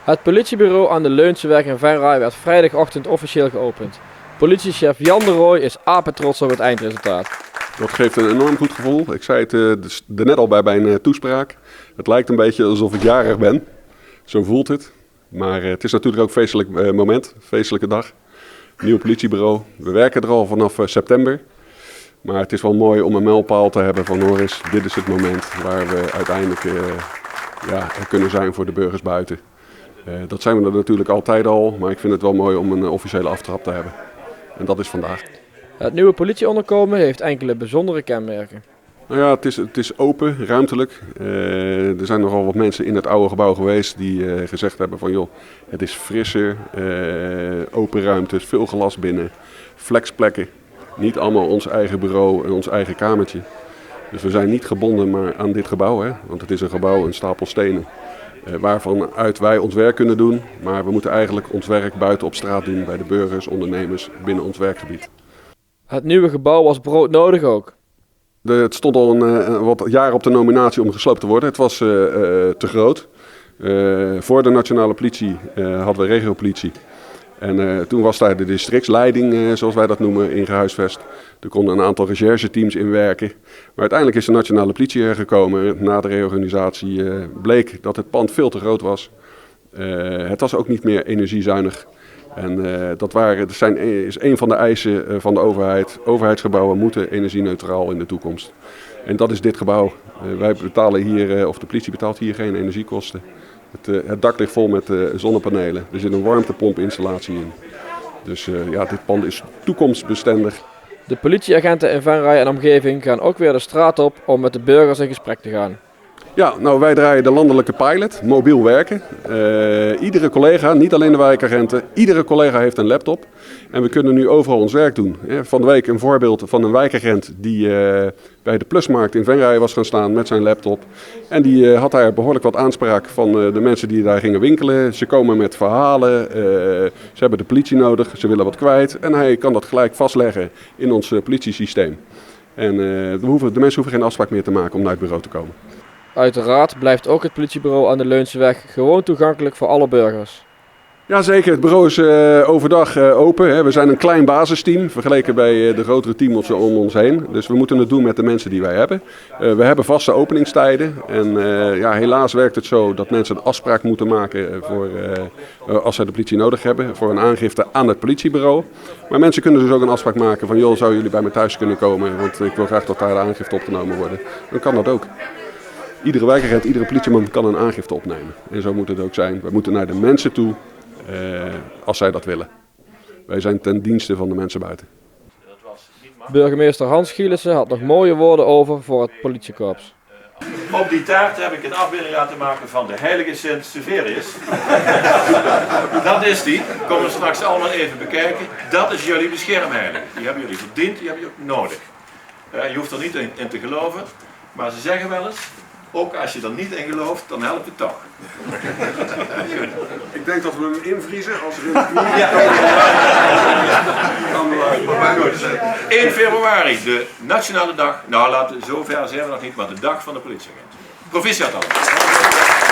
Het politiebureau aan de Leunseweg in Venray werd vrijdagochtend officieel geopend. Politiechef Jan de Rooij is apetrots op het eindresultaat. Dat geeft een enorm goed gevoel. Ik zei het er net al bij mijn toespraak. Het lijkt een beetje alsof ik jarig ben. Zo voelt het. Maar het is natuurlijk ook een feestelijk moment, een feestelijke dag. Nieuw politiebureau. We werken er al vanaf september. Maar het is wel mooi om een mijlpaal te hebben van hoor eens, dit is het moment waar we uiteindelijk er kunnen zijn voor de burgers buiten. Dat zijn we er natuurlijk altijd al, maar ik vind het wel mooi om een officiële aftrap te hebben. En dat is vandaag. Het nieuwe politieonderkomen heeft enkele bijzondere kenmerken. Nou ja, het is open, ruimtelijk. Er zijn nogal wat mensen in het oude gebouw geweest die gezegd hebben van joh, het is frisser, open ruimtes, veel glas binnen, flexplekken. Niet allemaal ons eigen bureau en ons eigen kamertje. Dus we zijn niet gebonden maar aan dit gebouw, hè? Want het is een gebouw, een stapel stenen. Waarvan uit wij ons werk kunnen doen, maar we moeten eigenlijk ons werk buiten op straat doen bij de burgers, ondernemers binnen ons werkgebied. Het nieuwe gebouw was broodnodig ook. Het stond al wat jaren op de nominatie om gesloopt te worden. Het was te groot. Voor de nationale politie hadden we regiopolitie. En toen was daar de districtsleiding, zoals wij dat noemen, in gehuisvest. Er konden een aantal rechercheteams in werken. Maar uiteindelijk is de nationale politie er gekomen. Na de reorganisatie bleek dat het pand veel te groot was. Het was ook niet meer energiezuinig. En dat is een van de eisen van de overheid. Overheidsgebouwen moeten energie-neutraal in de toekomst. En dat is dit gebouw. Wij betalen hier, of de politie betaalt hier geen energiekosten. Het dak ligt vol met zonnepanelen. Er zit een warmtepompinstallatie in. Dus dit pand is toekomstbestendig. De politieagenten in Venray en omgeving gaan ook weer de straat op om met de burgers in gesprek te gaan. Ja, nou wij draaien de landelijke pilot, mobiel werken. Iedere collega, niet alleen de wijkagenten, iedere collega heeft een laptop. En we kunnen nu overal ons werk doen. Van de week een voorbeeld van een wijkagent die bij de Plusmarkt in Venray was gaan staan met zijn laptop. En die had daar behoorlijk wat aanspraak van de mensen die daar gingen winkelen. Ze komen met verhalen, ze hebben de politie nodig, ze willen wat kwijt. En hij kan dat gelijk vastleggen in ons politiesysteem. En de mensen hoeven geen afspraak meer te maken om naar het bureau te komen. Uiteraard blijft ook het politiebureau aan de Leunseweg gewoon toegankelijk voor alle burgers. Jazeker, het bureau is overdag open. Hè. We zijn een klein basisteam vergeleken bij de grotere teams om ons heen. Dus we moeten het doen met de mensen die wij hebben. We hebben vaste openingstijden. En helaas werkt het zo dat mensen een afspraak moeten maken voor, als zij de politie nodig hebben. Voor een aangifte aan het politiebureau. Maar mensen kunnen dus ook een afspraak maken van joh, zouden jullie bij me thuis kunnen komen? Want ik wil graag dat daar de aangifte opgenomen worden. Dan kan dat ook. Iedere wijkagent, iedere politieman kan een aangifte opnemen. En zo moet het ook zijn. We moeten naar de mensen toe als zij dat willen. Wij zijn ten dienste van de mensen buiten. Burgemeester Hans Gielissen had nog mooie woorden over voor het politiekorps. Op die taart heb ik een afbeelding laten maken van de heilige Sint Severius. Dat is die. Kom we straks allemaal even bekijken. Dat is jullie beschermheilige. Die hebben jullie verdiend, die hebben jullie ook nodig. Je hoeft er niet in te geloven, maar ze zeggen wel eens, ook als je er niet in gelooft, dan helpt het toch. Ik denk dat we hem invriezen als er Goed. 1 februari, de nationale dag. Nou, zover zijn we nog niet, maar de dag van de politieagent. Proficiat allemaal.